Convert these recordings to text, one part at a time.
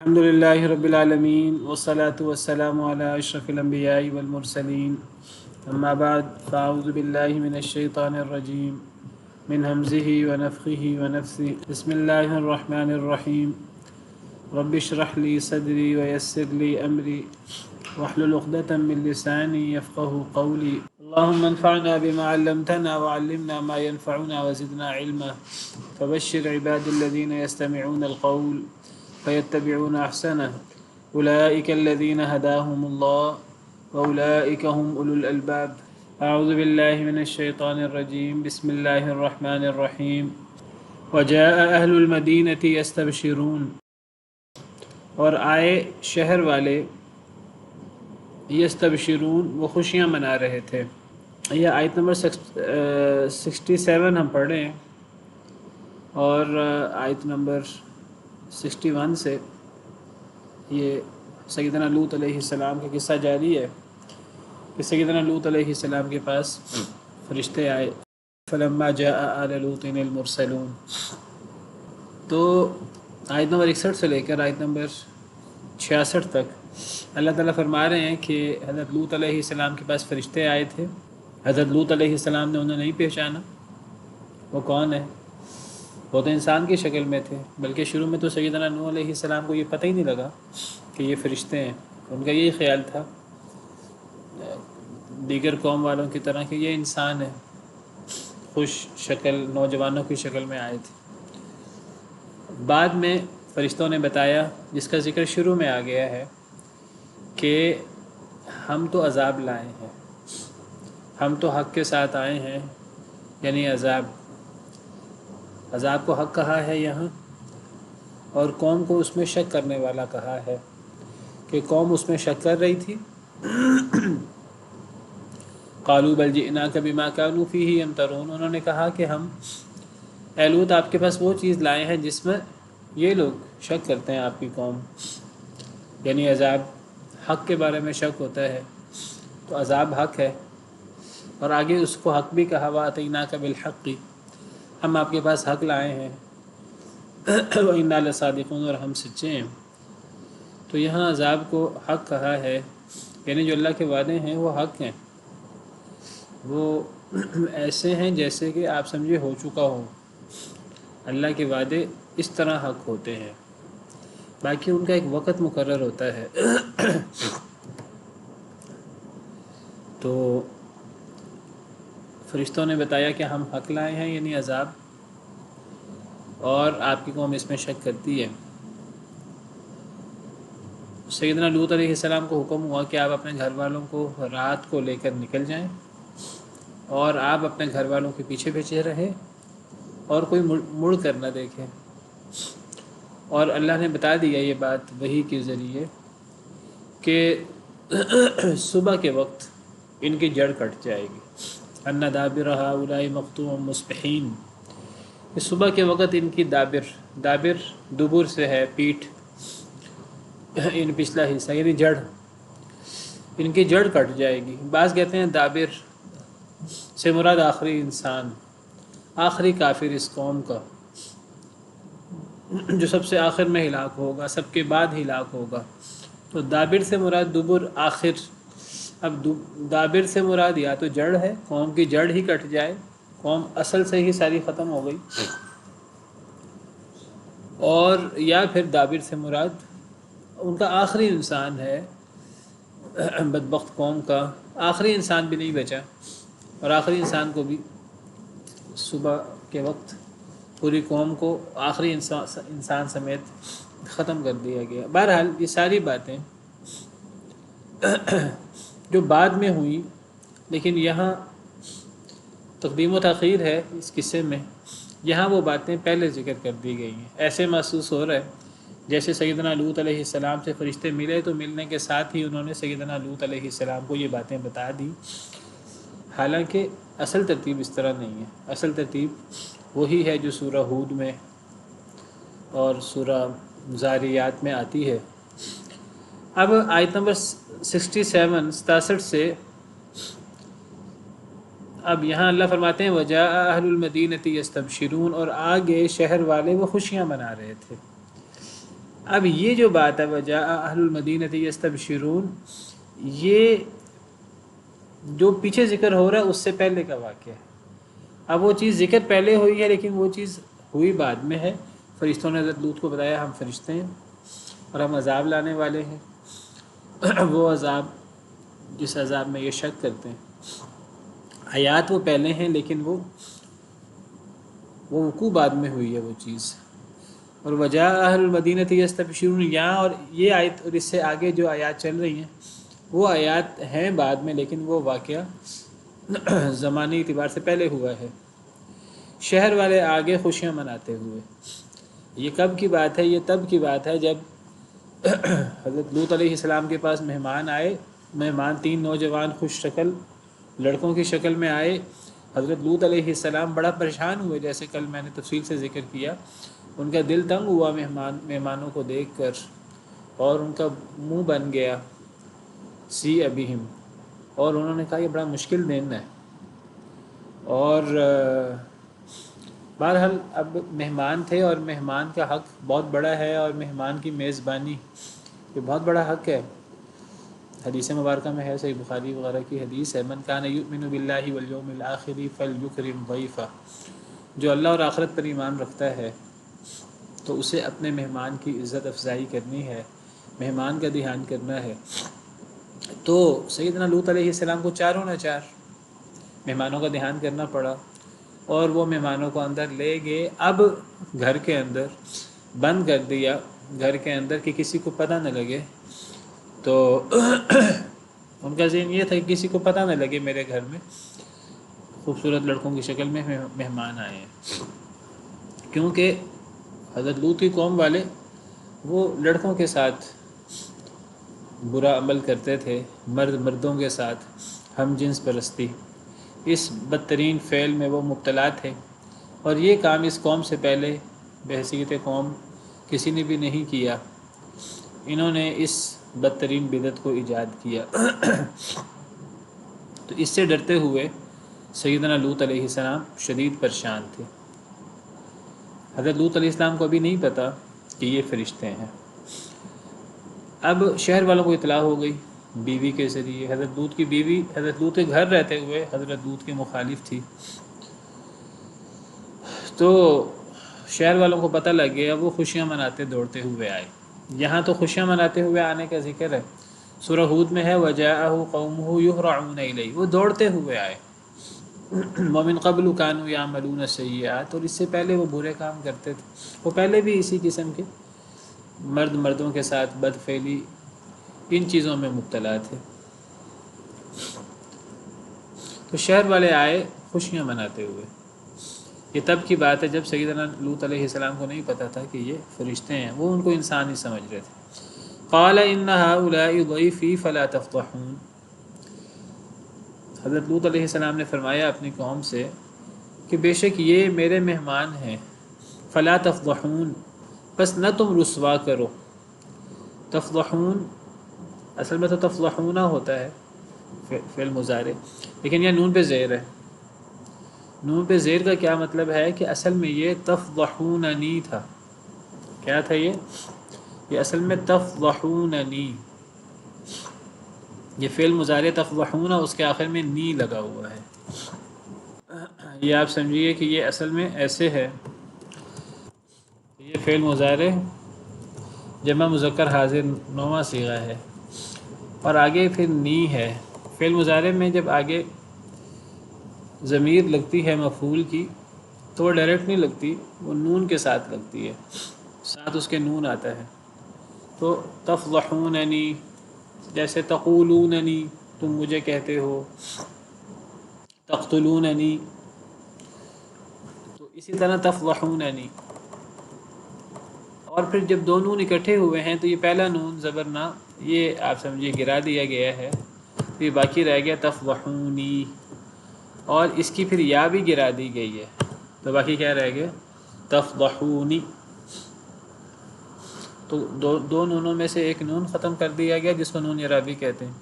الحمدللہ رب العالمین والصلاة والسلام علی اشرف الانبیاء والمرسلین اما بعد فاعوذ باللہ من الشیطان الرجیم من ہمزہ ونفخہ ونفثہ بسم اللہ الرحمن الرحیم رب اشرح لی صدری ویسر لی امری واحلل عقدۃ من لسانی یفقہوا قولی اللہم انفعنا بما علمتنا وعلمنا ما ينفعنا وزدنا علما فبشر عباد الذین یستمعون القول فيتبعون أحسنه أولئك الذين هداهم الله وأولئك هم أولو الألباب أعوذ بالله من الشيطان الرجيم بسم الله الرحمن الرحيم وجاء أهل المدينة يستبشرون اور آئے شہر والے یستبشرون وہ خوشیاں منا رہے تھے۔ یہ آیت نمبر 67 ہم پڑھ رہے ہیں اور آیت نمبر 61 سے یہ سیدنا لوط علیہ السلام کا قصہ جاری ہے کہ سیدنا لوط علیہ السلام کے پاس فرشتے آئے فلما جاء آل لوط المرسلون۔ تو آیت نمبر 61 سے لے کر آیت نمبر 66 تک اللہ تعالیٰ فرما رہے ہیں کہ حضرت لوط علیہ السلام کے پاس فرشتے آئے تھے۔ حضرت لوط علیہ السلام نے انہیں نہیں پہچانا وہ کون ہے، وہ تو انسان کی شکل میں تھے، بلکہ شروع میں تو سیدنا نوح علیہ السلام کو یہ پتہ ہی نہیں لگا کہ یہ فرشتے ہیں۔ ان کا یہی خیال تھا دیگر قوم والوں کی طرح کہ یہ انسان ہے، خوش شکل نوجوانوں کی شکل میں آئے تھے۔ بعد میں فرشتوں نے بتایا، جس کا ذکر شروع میں آ گیا ہے، کہ ہم تو عذاب لائے ہیں، ہم تو حق کے ساتھ آئے ہیں، یعنی عذاب کو حق کہا ہے یہاں، اور قوم کو اس میں شک کرنے والا کہا ہے کہ قوم اس میں شک کر رہی تھی۔ قالوا بل جئناک بما كانوا فیہ یمترون، انہوں نے کہا کہ ہم اے لوط آپ کے پاس وہ چیز لائے ہیں جس میں یہ لوگ شک کرتے ہیں، آپ کی قوم، یعنی عذاب حق کے بارے میں شک ہوتا ہے تو عذاب حق ہے، اور آگے اس کو حق بھی کہا وَأَتَيْنَاكَ بِالْحَقِّ، ہم آپ کے پاس حق لائے ہیں وَإِنَّا لَصَادِقُونَ، اور ہم سچے ہیں۔ تو یہاں عذاب کو حق کہا ہے، یعنی جو اللہ کے وعدے ہیں وہ حق ہیں، وہ ایسے ہیں جیسے کہ آپ سمجھے ہو چکا ہو۔ اللہ کے وعدے اس طرح حق ہوتے ہیں، باقی ان کا ایک وقت مقرر ہوتا ہے۔ تو فرشتوں نے بتایا کہ ہم حق لائے ہیں، یعنی عذاب، اور آپ کی قوم اس میں شک کرتی ہے۔ سیدنا لوط علیہ السلام کو حکم ہوا کہ آپ اپنے گھر والوں کو رات کو لے کر نکل جائیں، اور آپ اپنے گھر والوں کے پیچھے پیچھے رہیں اور کوئی مڑ کر نہ دیکھیں۔ اور اللہ نے بتا دیا یہ بات وحی کے ذریعے کہ صبح کے وقت ان کی جڑ کٹ جائے گی، ان دابر ہؤلاء مقطوع مصبحین، کہ صبح کے وقت ان کی دابر دبر سے ہے، پیٹھ، ان پچھلا حصہ یعنی جڑ، ان کی جڑ کٹ جائے گی۔ بعض کہتے ہیں دابر سے مراد آخری انسان، آخری کافر اس قوم کا، جو سب سے آخر میں ہلاک ہوگا، سب کے بعد ہلاک ہوگا۔ تو دابر سے مراد دبر، آخر۔ اب دابر سے مراد یا تو جڑ ہے، قوم کی جڑ ہی کٹ جائے، قوم اصل سے ہی ساری ختم ہو گئی، اور یا پھر دابر سے مراد ان کا آخری انسان ہے، بدبخت قوم کا آخری انسان بھی نہیں بچا، اور آخری انسان کو بھی صبح کے وقت پوری قوم کو آخری انسان سمیت ختم کر دیا گیا۔ بہرحال یہ ساری باتیں جو بعد میں ہوئی، لیکن یہاں تقدیم و تاخیر ہے اس قصے میں، یہاں وہ باتیں پہلے ذکر کر دی گئی ہیں۔ ایسے محسوس ہو رہا ہے جیسے سیدنا لوط علیہ السلام سے فرشتے ملے تو ملنے کے ساتھ ہی انہوں نے سیدنا لوط علیہ السلام کو یہ باتیں بتا دی، حالانکہ اصل ترتیب اس طرح نہیں ہے۔ اصل ترتیب وہی ہے جو سورہ ہود میں اور سورہ ذاریات میں آتی ہے۔ اب آیت نمبر 67 سے اب یہاں اللہ فرماتے ہیں وجاء اہل المدینۃ یستبشرون، اور آگے شہر والے وہ خوشیاں منا رہے تھے۔ اب یہ جو بات ہے وجاء اہل المدینۃ یستبشرون، یہ جو پیچھے ذکر ہو رہا ہے اس سے پہلے کا واقعہ ہے۔ اب وہ چیز ذکر پہلے ہوئی ہے لیکن وہ چیز ہوئی بعد میں ہے۔ فرشتوں نے حضرت لوط کو بتایا ہم فرشتے ہیں اور ہم عذاب لانے والے ہیں۔ وہ عذاب جس عذاب میں یہ شک کرتے ہیں، آیات وہ پہلے ہیں لیکن وہ وقوع بعد میں ہوئی ہے وہ چیز۔ اور وجاء اہل المدینۃ یستبشرون، یہاں اور یہ آیت اور اس سے آگے جو آیات چل رہی ہیں وہ آیات ہیں بعد میں، لیکن وہ واقعہ زمانی اعتبار سے پہلے ہوا ہے۔ شہر والے آگے خوشیاں مناتے ہوئے، یہ کب کی بات ہے؟ یہ تب کی بات ہے جب حضرت لوط علیہ السلام کے پاس مہمان آئے۔ مہمان 3 نوجوان خوش شکل لڑکوں کی شکل میں آئے۔ حضرت لوط علیہ السلام بڑا پریشان ہوئے، جیسے کل میں نے تفصیل سے ذکر کیا۔ ان کا دل تنگ ہوا مہمانوں کو دیکھ کر، اور ان کا منہ بن گیا سی ابیہم، اور انہوں نے کہا یہ بڑا مشکل دن ہے۔ اور بہرحال اب مہمان تھے اور مہمان کا حق بہت بڑا ہے، اور مہمان کی میزبانی یہ بہت بڑا حق ہے۔ حدیث مبارکہ میں ہے، صحیح بخاری وغیرہ کی حدیث ہے، من کان یؤمن باللہ والیوم الآخر فلیکرم ضیفہ، جو اللہ اور آخرت پر ایمان رکھتا ہے تو اسے اپنے مہمان کی عزت افزائی کرنی ہے، مہمان کا دھیان کرنا ہے۔ تو سیدنا لوط علیہ السلام کو چاروں نہ چار مہمانوں کا دھیان کرنا پڑا، اور وہ مہمانوں کو اندر لے گئے۔ اب گھر کے اندر بند کر دیا، گھر کے اندر کہ کسی کو پتہ نہ لگے۔ تو ان کا ذہن یہ تھا کہ کسی کو پتہ نہ لگے میرے گھر میں خوبصورت لڑکوں کی شکل میں مہمان آئے ہیں، کیونکہ حضرت لوط کی قوم والے وہ لڑکوں کے ساتھ برا عمل کرتے تھے، مردوں کے ساتھ ہم جنس پرستی، اس بدترین فعل میں وہ مبتلا تھے، اور یہ کام اس قوم سے پہلے بحیثیت قوم کسی نے بھی نہیں کیا۔ انہوں نے اس بدترین بدعت کو ایجاد کیا۔ تو اس سے ڈرتے ہوئے سیدنا لوط علیہ السلام شدید پریشان تھے۔ حضرت لوط علیہ السلام کو ابھی نہیں پتہ کہ یہ فرشتے ہیں۔ اب شہر والوں کو اطلاع ہو گئی بیوی کے ذریعے۔ حضرت لوط کی بیوی حضرت لوط کے گھر رہتے ہوئے حضرت لوط کی مخالف تھی، تو شہر والوں کو پتہ لگ گیا، وہ خوشیاں مناتے دوڑتے ہوئے آئے۔ یہاں تو خوشیاں مناتے ہوئے آنے کا ذکر ہے، سورہ ہود میں ہے وَجَاءَهُ قَوْمُهُ يُهْرَعُونَ إِلَيْهِ، وہ دوڑتے ہوئے آئے۔ وَمِن قَبْلُ كَانُوا يَعْمَلُونَ السَّيِّئَاتِ، اور اس سے پہلے وہ برے کام کرتے تھے، وہ پہلے بھی اسی قسم کے مردوں کے ساتھ بدفعلی ان چیزوں میں مبتلا تھے۔ تو شہر والے آئے خوشیاں مناتے ہوئے۔ یہ تب کی بات ہے جب سیدنا لوط علیہ السلام کو نہیں پتہ تھا کہ یہ فرشتے ہیں، وہ ان کو انسان ہی سمجھ رہے تھے۔ قال ان هؤلاء ضيفي فلا تفضحون، حضرت لوط علیہ السلام نے فرمایا اپنی قوم سے کہ بے شک یہ میرے مہمان ہیں، فلا تفضحون، بس نہ تم رسوا کرو۔ تفضحون اصل میں تو تفضحون ہوتا ہے فعل مضارع، لیکن یہ نون پہ زیر ہے۔ نون پہ زیر کا کیا مطلب ہے کہ اصل میں یہ تفضحوننی تھا۔ کیا تھا یہ اصل میں تفضحوننی، یہ فعل مضارع تفضحون، اس کے آخر میں نی لگا ہوا ہے۔ یہ آپ سمجھیے کہ یہ اصل میں ایسے ہے، یہ فعل مضارع جمع مذکر حاضر نوواں صیغہ ہے، اور آگے پھر نی ہے۔ فعل مضارع میں جب آگے ضمیر لگتی ہے مفعول کی تو وہ ڈائریکٹ نہیں لگتی، وہ نون کے ساتھ لگتی ہے، ساتھ اس کے نون آتا ہے۔ تو تفضحوننی جیسے تقولوننی، تم مجھے کہتے ہو، تقتلوننی، تو اسی طرح تفضحوننی۔ اور پھر جب دو نون اکٹھے ہوئے ہیں تو یہ پہلا نون زبر نہ، یہ آپ سمجھیے گرا دیا گیا ہے، تو یہ باقی رہ گیا تفضحونی، اور اس کی پھر یا بھی گرا دی گئی ہے، تو باقی کیا رہ گیا تفضحونی۔ تو دو نونوں میں سے ایک نون ختم کر دیا گیا جس کو نون اعرابی کہتے ہیں،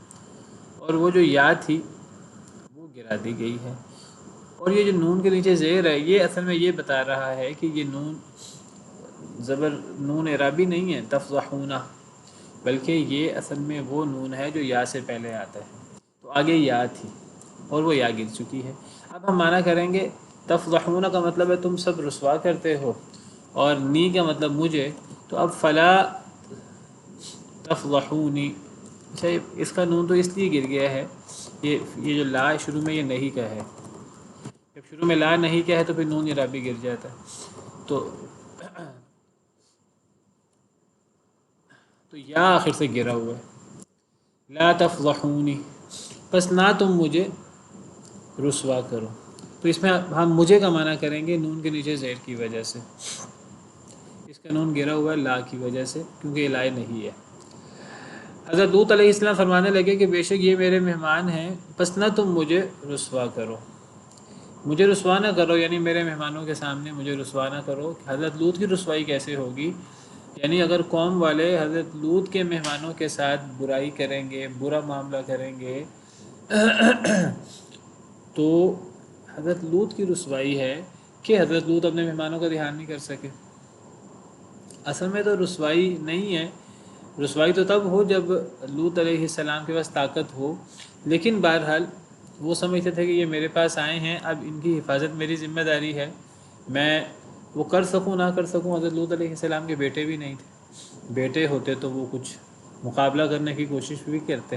اور وہ جو یا تھی وہ گرا دی گئی ہے۔ اور یہ جو نون کے نیچے زیر ہے، یہ اصل میں یہ بتا رہا ہے کہ یہ نون زبر نون اعرابی نہیں ہے تفضحون، بلکہ یہ اصل میں وہ نون ہے جو یا سے پہلے آتا ہے، تو آگے یا تھی اور وہ یا گر چکی ہے۔ اب ہم معنی کریں گے تفضحون کا مطلب ہے تم سب رسوا کرتے ہو، اور نی کا مطلب مجھے، تو اب فلا تفضحونی، اچھا اس کا نون تو اس لیے گر گیا ہے، یہ جو لا شروع میں یہ نہیں کا ہے، جب شروع میں لا نہیں کا ہے تو پھر نون اعرابی گر جاتا ہے، تو یا آخر سے گرا ہوا ہے، لا تفضحونی، بس نہ تم مجھے رسوا کرو، تو اس میں ہم مجھے کا معنی کریں گے نون کے نیچے زیر کی وجہ سے، اس کا نون گرا ہوا ہے لا کی وجہ سے، کیونکہ یہ لا نہیں ہے۔ حضرت لوط علیہ السلام فرمانے لگے کہ بے شک یہ میرے مہمان ہیں، بس نہ تم مجھے رسوا کرو، مجھے رسوا نہ کرو، یعنی میرے مہمانوں کے سامنے مجھے رسوا نہ کرو۔ حضرت لوط کی رسوائی کیسے ہوگی؟ یعنی اگر قوم والے حضرت لوط کے مہمانوں کے ساتھ برائی کریں گے، برا معاملہ کریں گے، تو حضرت لوط کی رسوائی ہے کہ حضرت لوط اپنے مہمانوں کا دھیان نہیں کر سکے۔ اصل میں تو رسوائی نہیں ہے، رسوائی تو تب ہو جب لوط علیہ السلام کے پاس طاقت ہو، لیکن بہرحال وہ سمجھتے تھے کہ یہ میرے پاس آئے ہیں، اب ان کی حفاظت میری ذمہ داری ہے، میں وہ کر سکوں نہ کر سکوں۔ حضرت لوط علیہ السلام کے بیٹے بھی نہیں تھے، بیٹے ہوتے تو وہ کچھ مقابلہ کرنے کی کوشش بھی کرتے،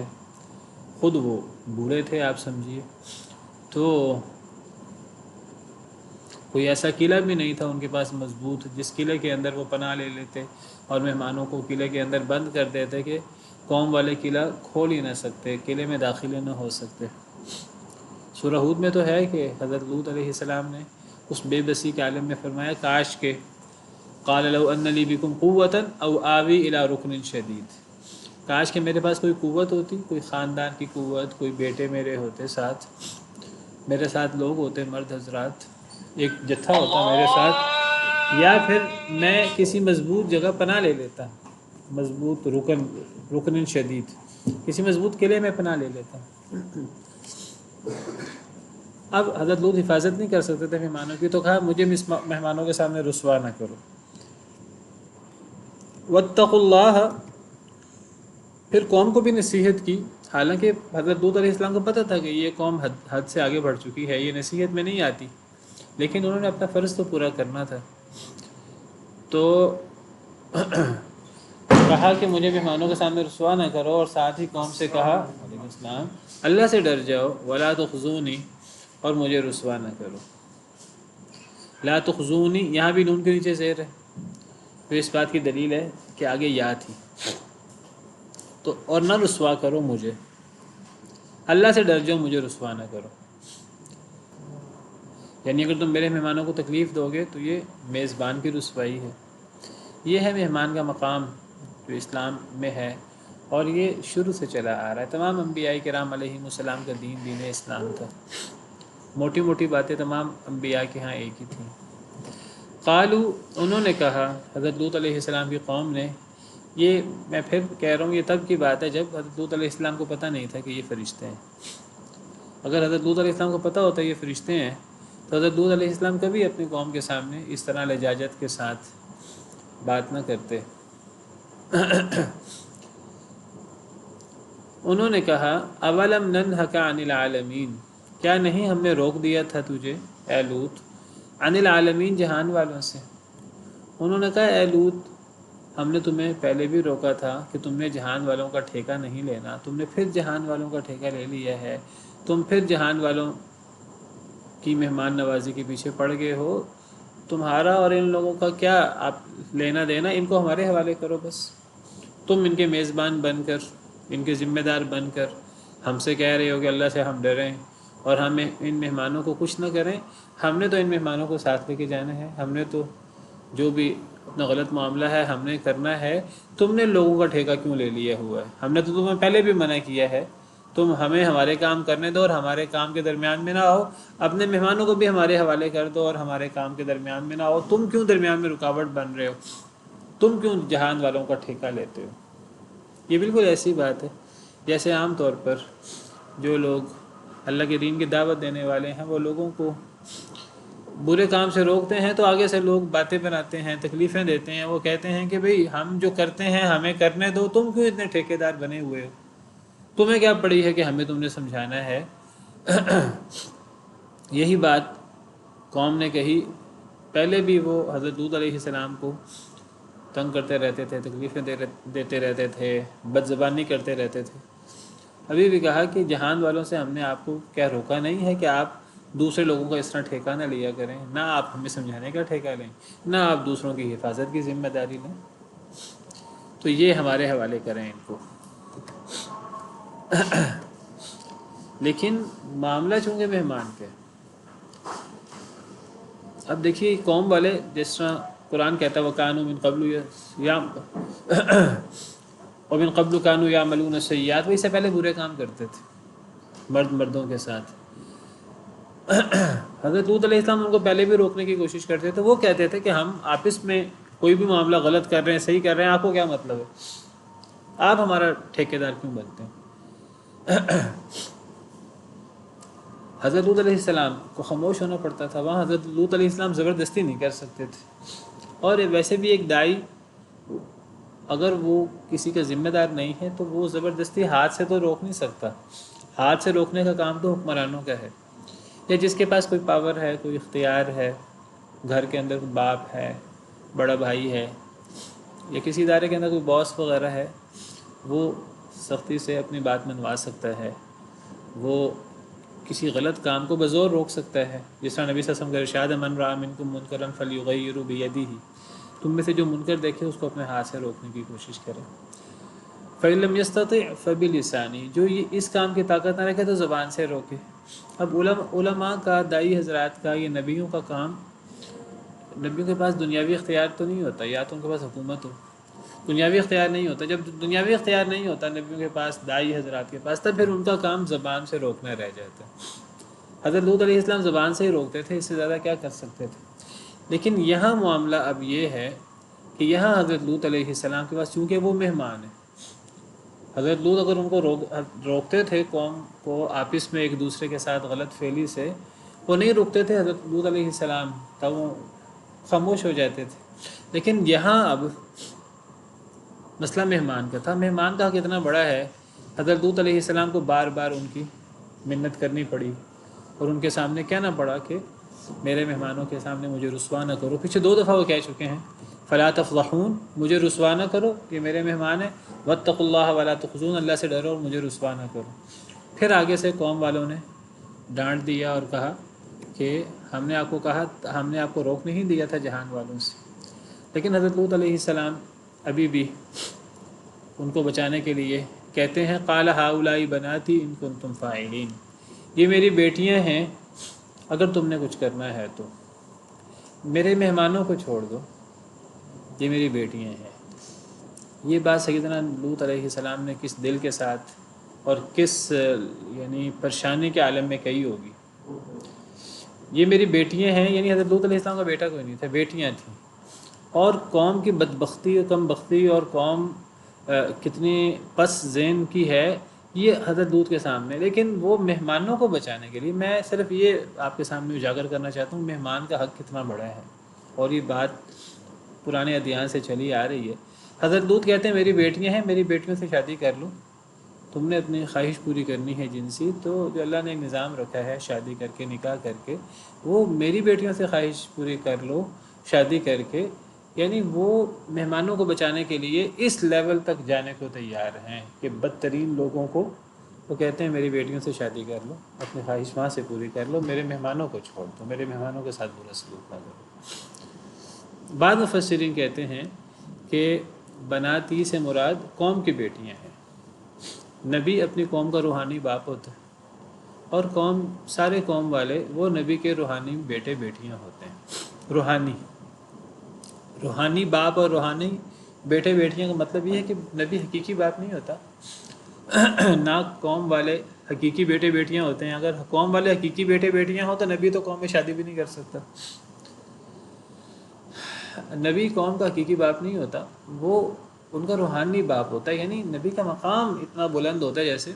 خود وہ بوڑھے تھے آپ سمجھیے، تو کوئی ایسا قلعہ بھی نہیں تھا ان کے پاس مضبوط جس قلعے کے اندر وہ پناہ لے لیتے اور مہمانوں کو قلعے کے اندر بند کر دیتے کہ قوم والے قلعہ کھول ہی نہ سکتے، قلعے میں داخلے نہ ہو سکتے۔ سورہ ہود میں تو ہے کہ حضرت لوط علیہ السلام نے اس بے بسی کے عالم میں فرمایا کاش کہ قال لو ان لی بکم قوۃ او آوی الی رکن شدید، کاش کہ میرے پاس کوئی قوت ہوتی، کوئی خاندان کی قوت، کوئی بیٹے میرے ہوتے ساتھ، میرے ساتھ لوگ ہوتے، مرد حضرات، ایک جتھا ہوتا میرے ساتھ، یا پھر میں کسی مضبوط جگہ پناہ لے لیتا، مضبوط رکن شدید، کسی مضبوط قلعے میں پناہ لے لیتا۔ اب حضرت لوط حفاظت نہیں کر سکتے تھے مہمانوں کی، تو کہا مجھے مہمانوں کے سامنے رسوا نہ کرو۔ واتقوا اللہ، پھر قوم کو بھی نصیحت کی، حالانکہ حضرت لوط علیہ السلام کو پتہ تھا کہ یہ قوم حد سے آگے بڑھ چکی ہے، یہ نصیحت میں نہیں آتی، لیکن انہوں نے اپنا فرض تو پورا کرنا تھا، تو کہا کہ مجھے مہمانوں کے سامنے رسوا نہ کرو، اور ساتھ ہی قوم سے کہا علیہ السلام اللہ سے ڈر جاؤ، ولا تخزونی، اور مجھے رسوا نہ کرو۔ لا تخزونی یہاں بھی نون کے نیچے زیر ہے، تو اس بات کی دلیل ہے کہ آگے یا تھی، تو اور نہ رسوا کرو مجھے، اللہ سے ڈر جاؤ مجھے رسوا نہ کرو، یعنی اگر تم میرے مہمانوں کو تکلیف دو گے تو یہ میزبان کی رسوائی ہے، یہ ہے مہمان کا مقام جو اسلام میں ہے، اور یہ شروع سے چلا آ رہا ہے، تمام انبیاء کرام علیہم السلام کا دین اسلام تھا، موٹی موٹی باتیں تمام انبیاء کے ہاں ایک ہی تھیں۔ قالو، انہوں نے کہا، حضرت لوط علیہ السلام کی قوم نے، یہ میں پھر کہہ رہا ہوں یہ تب کی بات ہے جب حضرت لوط علیہ السلام کو پتہ نہیں تھا کہ یہ فرشتے ہیں، اگر حضرت لوط علیہ السلام کو پتہ ہوتا یہ فرشتے ہیں تو حضرت لوط علیہ السلام کبھی اپنی قوم کے سامنے اس طرح لجاجت کے ساتھ بات نہ کرتے۔ انہوں نے کہا اولم ننہک عن العالمین، کیا نہیں ہم نے روک دیا تھا تجھے اے لوط، عن العالمین جہان والوں سے۔ انہوں نے کہا اے لوط ہم نے تمہیں پہلے بھی روکا تھا کہ تم نے جہان والوں کا ٹھیکہ نہیں لینا، تم نے پھر جہان والوں کا ٹھیکہ لے لیا ہے، تم پھر جہان والوں کی مہمان نوازی کے پیچھے پڑ گئے ہو، تمہارا اور ان لوگوں کا کیا آپ لینا دینا، ان کو ہمارے حوالے کرو، بس تم ان کے میزبان بن کر، ان کے ذمہ دار بن کر ہم سے کہہ رہے ہو کہ اللہ سے ہم ڈریں اور ہم ان مہمانوں کو کچھ نہ کریں، ہم نے تو ان مہمانوں کو ساتھ لے کے جانا ہے، ہم نے تو جو بھی اپنا غلط معاملہ ہے ہم نے کرنا ہے، تم نے لوگوں کا ٹھیکہ کیوں لے لیا ہوا ہے، ہم نے تو تمہیں پہلے بھی منع کیا ہے، تم ہمیں ہمارے کام کرنے دو اور ہمارے کام کے درمیان میں نہ آؤ، اپنے مہمانوں کو بھی ہمارے حوالے کر دو اور ہمارے کام کے درمیان میں نہ آؤ، تم کیوں درمیان میں رکاوٹ بن رہے ہو، تم کیوں جہان والوں کا ٹھیکہ لیتے ہو۔ یہ بالکل ایسی بات ہے جیسے عام طور پر جو لوگ اللہ کے دین کی دعوت دینے والے ہیں وہ لوگوں کو برے کام سے روکتے ہیں تو آگے سے لوگ باتیں بناتے ہیں، تکلیفیں دیتے ہیں، وہ کہتے ہیں کہ بھئی ہم جو کرتے ہیں ہمیں کرنے دو، تم کیوں اتنے ٹھیکیدار بنے ہوئے ہو، تمہیں کیا پڑی ہے کہ ہمیں تم نے سمجھانا ہے۔ یہی بات قوم نے کہی، پہلے بھی وہ حضرت لوط علیہ السلام کو تنگ کرتے رہتے تھے، تکلیفیں دیتے رہتے تھے، بد زبانی کرتے رہتے تھے۔ ابھی بھی کہا کہ جہان والوں سے ہم نے آپ کو کیا روکا نہیں ہے کہ آپ دوسرے لوگوں کا اس طرح ٹھیکہ نہ لیا کریں، نہ آپ ہمیں سمجھانے کا ٹھیکہ لیں، نہ آپ دوسروں کی حفاظت کی ذمہ داری لیں، تو یہ ہمارے حوالے کریں ان کو۔ لیکن معاملہ چونکہ مہمان کے، اب دیکھیے قوم والے جس طرح قرآن کہتا ہے وَكَانُوا مِن قَبْلُ وَمِن قَبْلُ كَانُوا يَعْمَلُونَ السَّيِّئَاتِ، وہ اس سے پہلے برے کام کرتے تھے مرد مردوں کے ساتھ۔ حضرت لوط علیہ السلام ان کو پہلے بھی روکنے کی کوشش کرتے تھے، وہ کہتے تھے کہ ہم آپس میں کوئی بھی معاملہ غلط کر رہے ہیں صحیح کر رہے ہیں، آپ کو کیا مطلب ہے، آپ ہمارا ٹھیکیدار کیوں بنتے ہیں۔ حضرت لوط علیہ السلام کو خاموش ہونا پڑتا تھا، وہاں حضرت لوط علیہ السلام زبردستی نہیں کر سکتے تھے، اور ویسے بھی ایک دائی اگر وہ کسی کا ذمہ دار نہیں ہے تو وہ زبردستی ہاتھ سے تو روک نہیں سکتا، ہاتھ سے روکنے کا کام تو حکمرانوں کا ہے، یا جس کے پاس کوئی پاور ہے، کوئی اختیار ہے، گھر کے اندر کوئی باپ ہے، بڑا بھائی ہے، یا کسی ادارے کے اندر کوئی باس وغیرہ ہے، وہ سختی سے اپنی بات منوا سکتا ہے، وہ کسی غلط کام کو بزور روک سکتا ہے، جس طرح نبی صلی اللہ علیہ وسلم کا ارشاد ہے من رأى منکم منکرا فلیغیرہ بیدہ، تم میں سے جو منکر دیکھے اس کو اپنے ہاتھ سے روکنے کی کوشش کرے، فإن لم يستطع فبلسانہ، جو یہ اس کام کی طاقت نہ رکھے تو زبان سے روکے۔ اب علماء کا، دائی حضرات کا، یہ نبیوں کا کام، نبیوں کے پاس دنیاوی اختیار تو نہیں ہوتا، یا تو ان کے پاس حکومت ہو، دنیاوی اختیار نہیں ہوتا، جب دنیاوی اختیار نہیں ہوتا نبیوں کے پاس، دائی حضرات کے پاس، تب پھر ان کا کام زبان سے روکنا رہ جاتا ہے۔ حضرت لوط علیہ السلام زبان سے ہی روکتے تھے، اس سے زیادہ کیا کر سکتے تھے۔ لیکن یہاں معاملہ اب یہ ہے کہ یہاں حضرت لوط علیہ السلام کے پاس چونکہ وہ مہمان ہیں، حضرت لوط اگر ان کو روکتے تھے قوم کو آپس میں ایک دوسرے کے ساتھ غلط فعلی سے، وہ نہیں روکتے تھے حضرت لوط علیہ السلام، تب وہ خاموش ہو جاتے تھے۔ لیکن یہاں اب مسئلہ مہمان کا تھا، مہمان کا کتنا بڑا ہے، حضرت لوط علیہ السلام کو بار بار ان کی منت کرنی پڑی، اور ان کے سامنے کہنا پڑا کہ میرے مہمانوں کے سامنے مجھے رسوا نہ کرو۔ پیچھے 2 دفعہ وہ کہہ چکے ہیں فلا تفضحون، مجھے رسوا نہ کرو، یہ میرے مہمان ہیں، واتقوا اللہ ولا تخزون، اللہ سے ڈرو اور مجھے رسوا نہ کرو۔ پھر آگے سے قوم والوں نے ڈانٹ دیا اور کہا کہ ہم نے آپ کو کہا، ہم نے آپ کو روک نہیں دیا تھا جہان والوں سے۔ لیکن حضرت لوط علیہ السلام ابھی بھی ان کو بچانے کے لیے کہتے ہیں قال ہؤلاء بناتی ان کنتم فاعلین، یہ میری بیٹیاں ہیں اگر تم نے کچھ کرنا ہے تو، میرے مہمانوں کو چھوڑ دو، یہ میری بیٹیاں ہیں۔ یہ بات سیدنا لوط علیہ السلام نے کس دل کے ساتھ اور کس یعنی پریشانی کے عالم میں کہی ہوگی۔ یہ میری بیٹیاں ہیں، یعنی حضرت لوط علیہ السلام کا بیٹا کوئی نہیں تھا، بیٹیاں تھیں، اور قوم کی بدبختی اور کم بختی اور قوم کتنی پس ذہن کی ہے یہ حضرت لوط کے سامنے۔ لیکن وہ مہمانوں کو بچانے کے لیے، میں صرف یہ آپ کے سامنے اجاگر کرنا چاہتا ہوں مہمان کا حق کتنا بڑا ہے، اور یہ بات پرانے ادیان سے چلی آ رہی ہے۔ حضرت لوط کہتے ہیں میری بیٹیاں ہیں، میری بیٹیوں سے شادی کر لو، تم نے اپنی خواہش پوری کرنی ہے جنسی، تو جو اللہ نے ایک نظام رکھا ہے شادی کر کے، نکاح کر کے، وہ میری بیٹیوں سے خواہش پوری کر لو شادی کر کے، یعنی وہ مہمانوں کو بچانے کے لیے اس لیول تک جانے کو تیار ہیں کہ بدترین لوگوں کو وہ کہتے ہیں میری بیٹیوں سے شادی کر لو، اپنی خواہش وہاں سے پوری کر لو، میرے مہمانوں کو چھوڑ دو، میرے مہمانوں کے ساتھ برا سلوک نہ کرو۔ بعض مفسرین کہتے ہیں کہ بناتی سے مراد قوم کی بیٹیاں ہیں، نبی اپنی قوم کا روحانی باپ ہوتا ہے، اور قوم، سارے قوم والے وہ نبی کے روحانی بیٹے بیٹیاں ہوتے ہیں۔ روحانی باپ اور روحانی بیٹے بیٹیاں کا مطلب یہ ہے کہ نبی حقیقی باپ نہیں ہوتا، نہ قوم والے حقیقی بیٹے بیٹیاں ہوتے ہیں۔ اگر قوم والے حقیقی بیٹے بیٹیاں ہوں تو نبی تو قوم میں شادی بھی نہیں کر سکتا۔ نبی قوم کا حقیقی باپ نہیں ہوتا، وہ ان کا روحانی باپ ہوتا ہے، یعنی نبی کا مقام اتنا بلند ہوتا ہے جیسے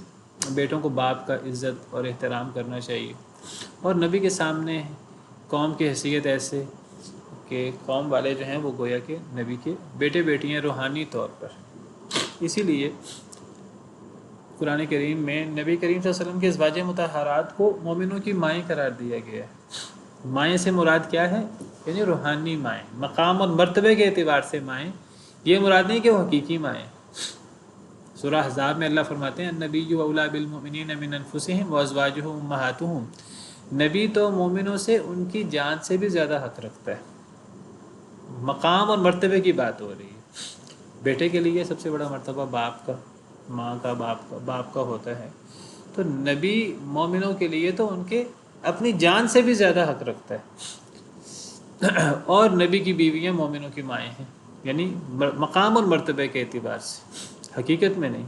بیٹوں کو باپ کا عزت اور احترام کرنا چاہیے، اور نبی کے سامنے قوم کی حیثیت ایسے کہ قوم والے جو ہیں وہ گویا کہ نبی کے بیٹے بیٹی ہیں روحانی طور پر. اسی لیے قرآن کریم میں نبی کریم صلی اللہ علیہ وسلم کے ازواج مطہرات کو مومنوں کی مائیں قرار دیا گیا ہے. مائیں سے مراد کیا ہے؟ یعنی روحانی مائیں، مقام اور مرتبے کے اعتبار سے مائیں. یہ مراد نہیں کہ وہ حقیقی مائیں. سورہ احزاب میں اللہ فرماتے ہیں النبی اولیٰ بالمؤمنین من انفسہم وازواجہ امہاتہم. نبی تو مومنوں سے ان کی جان سے بھی زیادہ حق رکھتا ہے. مقام اور مرتبے کی بات ہو رہی ہے. بیٹے کے لیے سب سے بڑا مرتبہ باپ کا، ماں کا، باپ کا ہوتا ہے. تو نبی مومنوں کے لیے تو ان کے اپنی جان سے بھی زیادہ حق رکھتا ہے. اور نبی کی بیویاں مومنوں کی مائیں ہیں، یعنی مقام اور مرتبے کے اعتبار سے، حقیقت میں نہیں.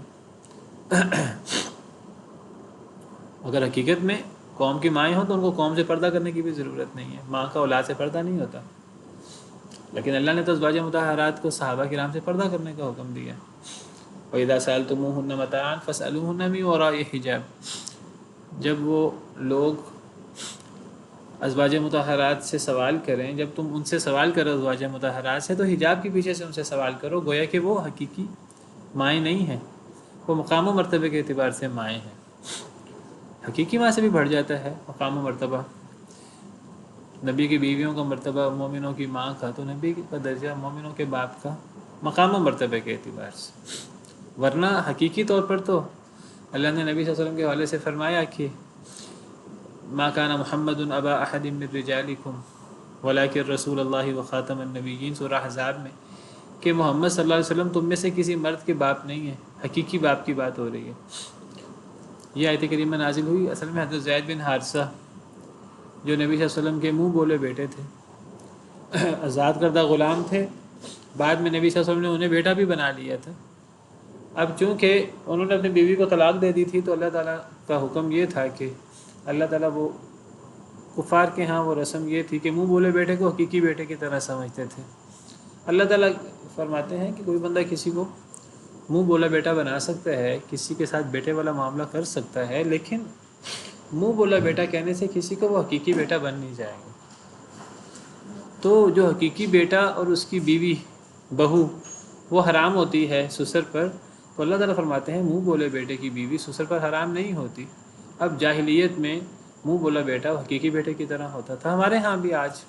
اگر حقیقت میں قوم کی مائیں ہوں تو ان کو قوم سے پردہ کرنے کی بھی ضرورت نہیں ہے. ماں کا اولاد سے پردہ نہیں ہوتا، لیکن اللہ نے تو ازواج مطہرات کو صحابہ کرام سے پردہ کرنے کا حکم دیا. وَإِذَا سَأَلْتُمُوهُنَّ مَتَاعًا فَاسْأَلُوهُنَّ مِن وَرَاءِ حِجَابٍ. جب وہ لوگ ازواج مطہرات سے سوال کریں، جب تم ان سے سوال کرو ازواج مطہرات سے، تو حجاب کے پیچھے سے ان سے سوال کرو. گویا کہ وہ حقیقی مائیں نہیں ہیں، وہ مقام و مرتبے کے اعتبار سے مائیں ہیں. حقیقی ماں سے بھی بڑھ جاتا ہے مقام و مرتبہ. نبی کی بیویوں کا مرتبہ مومنوں کی ماں کا، تو نبی کا درجہ مومنوں کے باپ کا مقام و مرتبے کے اعتبار سے. ورنہ حقیقی طور پر تو اللہ نے نبی صلی اللہ علیہ وسلم کے حوالے سے فرمایا کہ ما کان محمد ابا احد من رجالکم ولکن رسول اللہ وخاتم النبیین. سورہ احزاب میں کہ محمد صلی اللہ علیہ وسلم تم میں سے کسی مرد کے باپ نہیں ہے. حقیقی باپ کی بات ہو رہی ہے. یہ آیت کریمہ نازل ہوئی اصل میں حضرت زید بن حارثہ جو نبی صلی اللہ علیہ وسلم کے منہ بولے بیٹے تھے، آزاد کردہ غلام تھے. بعد میں نبی صلی اللہ علیہ وسلم نے انہیں بیٹا بھی بنا لیا تھا. اب چونکہ انہوں نے اپنی بیوی کو طلاق دے دی تھی، تو اللہ تعالیٰ کا حکم یہ تھا کہ اللہ تعالیٰ وہ کفار کے ہاں وہ رسم یہ تھی کہ منہ بولے بیٹے کو حقیقی بیٹے کی طرح سمجھتے تھے. اللہ تعالیٰ فرماتے ہیں کہ کوئی بندہ کسی کو منہ بولا بیٹا بنا سکتا ہے، کسی کے ساتھ بیٹے والا معاملہ کر سکتا ہے، لیکن منہ بولا بیٹا کہنے سے کسی کو وہ حقیقی بیٹا بن نہیں جائے گا. تو جو حقیقی بیٹا اور اس کی بیوی بہو وہ حرام ہوتی ہے سسر پر، تو اللہ تعالیٰ فرماتے ہیں منہ بولے بیٹے کی بیوی سسر پر حرام نہیں ہوتی. اب جاہلیت میں منہ بولا بیٹا وہ حقیقی بیٹے کی طرح ہوتا تھا. ہمارے ہاں بھی آج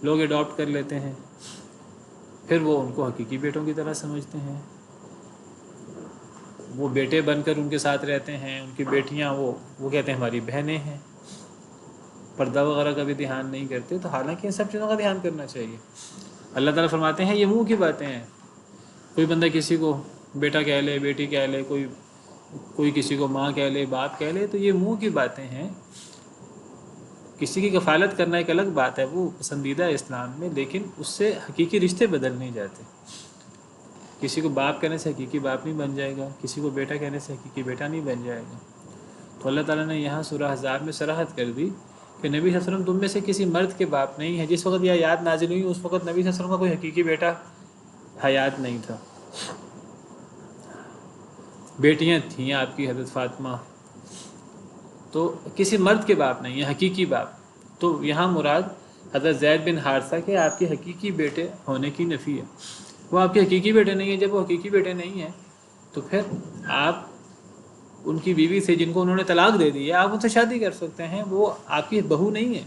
لوگ اڈاپٹ کر لیتے ہیں، پھر وہ ان کو حقیقی بیٹوں کی طرح سمجھتے ہیں. وہ بیٹے بن کر ان کے ساتھ رہتے ہیں، ان کی بیٹیاں وہ کہتے ہیں ہماری بہنیں ہیں. پردہ وغیرہ کا بھی دھیان نہیں کرتے. تو حالانکہ ان سب چیزوں کا دھیان کرنا چاہیے. اللہ تعالیٰ فرماتے ہیں یہ منہ کی باتیں ہیں. کوئی بندہ کسی کو بیٹا کہہ لے، بیٹی کہہ لے، کوئی کسی کو ماں کہہ لے، باپ کہہ لے، تو یہ منہ کی باتیں ہیں. کسی کی کفالت کرنا ایک الگ بات ہے، وہ پسندیدہ ہے اسلام میں، لیکن اس سے حقیقی رشتے بدل نہیں جاتے. کسی کو باپ کہنے سے حقیقی باپ نہیں بن جائے گا، کسی کو بیٹا کہنے سے حقیقی بیٹا نہیں بن جائے گا. تو اللہ تعالیٰ نے یہاں سورہ احزاب میں صراحت کر دی کہ نبی صلی اللہ علیہ وسلم تم میں سے کسی مرد کے باپ نہیں ہے. جس وقت یہ آیات نازل ہوئی اس وقت نبی صلی اللہ علیہ وسلم کا کوئی حقیقی بیٹا حیات نہیں تھا. بیٹیاں تھیں آپ کی حضرت فاطمہ، تو کسی مرد کے باپ نہیں ہے، حقیقی باپ. تو یہاں مراد حضرت زید بن حارثہ کے آپ کے حقیقی بیٹے ہونے کی نفی ہے. وہ آپ کے حقیقی بیٹے نہیں ہیں. جب وہ حقیقی بیٹے نہیں ہیں تو پھر آپ ان کی بیوی سے جن کو انہوں نے طلاق دے دی ہے آپ ان سے شادی کر سکتے ہیں، وہ آپ کی بہو نہیں ہے.